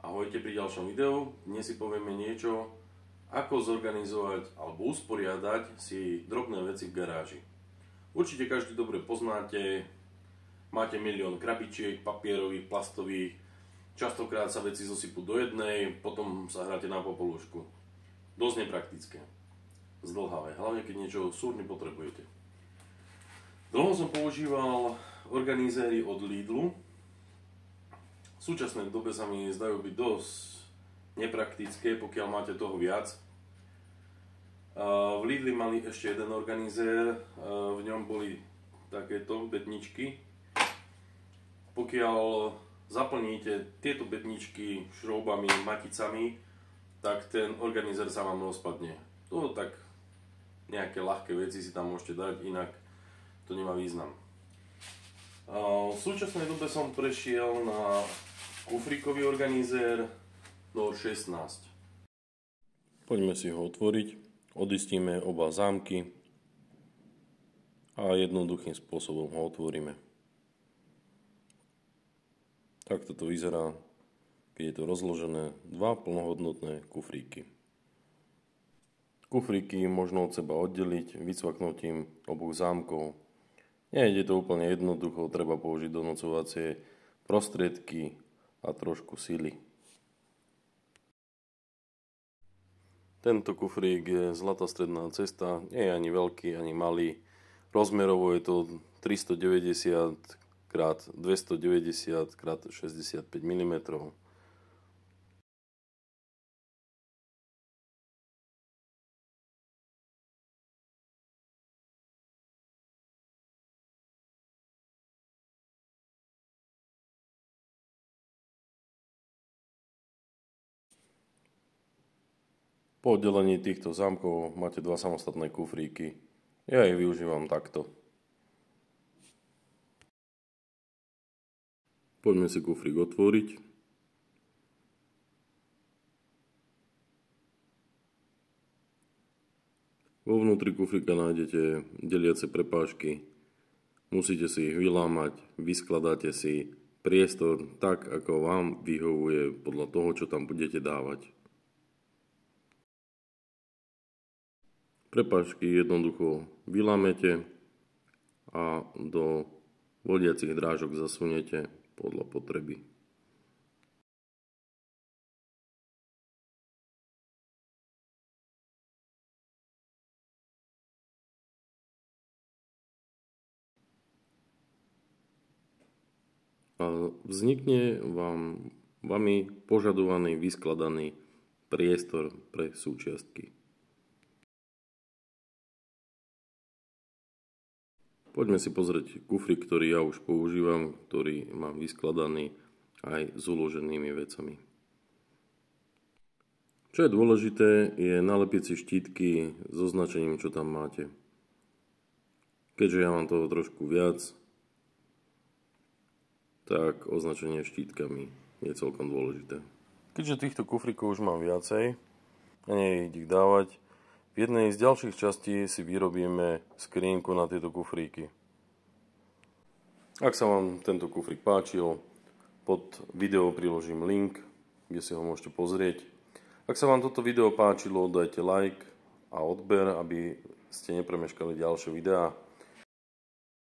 Ahojte pri ďalšom videu. Dnes si povieme niečo, ako zorganizovať alebo usporiadať si drobné veci v garáži. Určite každý dobre poznáte, máte milión krabičiek, papierových, plastových, častokrát sa veci zosypú do jednej, potom sa hráte na popolušku. Dosť nepraktické, zdĺhavé, hlavne keď niečo súrne potrebujete. Dlho som používal organizéry od Lidlu. V súčasnej dobe sa mi zdajú byť dosť nepraktické, pokiaľ máte toho viac. V Lidli mali ešte jeden organizér, v ňom boli takéto bedničky. Pokiaľ zaplníte tieto bedničky šroubami, maticami, tak ten organizér sa vám rozpadne. To tak nejaké ľahké veci si tam môžete dať, inak to nemá význam. V súčasnej dobe som prešiel na kufríkový organizér Nord 16. Poďme si ho otvoriť, odistíme oba zámky a jednoduchým spôsobom ho otvoríme. Takto to vyzerá, keď je to rozložené, dva plnohodnotné kufríky. Kufríky možno od seba oddeliť vycvaknutím oboch zámkov. Nejde to úplne jednoducho, treba použiť donocovacie prostriedky a trošku sily. Tento kufrík je zlatá stredná cesta, nie je ani veľký, ani malý. Rozmerovo je to 390 x 290 x 65 mm. Po oddelení týchto zámkov máte dva samostatné kufríky. Ja ich využívam takto. Poďme si kufrík otvoriť. Vo vnútri kufríka nájdete deliace prepážky. Musíte si ich vylámať, vyskladáte si priestor tak, ako vám vyhovuje podľa toho, čo tam budete dávať. Prepážky jednoducho vylámete a do vodiacich drážok zasuniete podľa potreby. A vznikne vami požadovaný vyskladaný priestor pre súčiastky. Poďme si pozrieť kufrík, ktorý ja už používam, ktorý mám vyskladaný aj s uloženými vecami. Čo je dôležité, je nalepiť si štítky s označením, čo tam máte. Keďže ja mám toho trošku viac, tak označenie štítkami je celkom dôležité. Keďže týchto kufríkov už mám viacej a nie ich dávať, v jednej z ďalších častí si vyrobíme skrinku na tieto kufríky. Ak sa vám tento kufrík páčil, pod video priložím link, kde si ho môžete pozrieť. Ak sa vám toto video páčilo, dajte like a odber, aby ste nepremeškali ďalšie videá.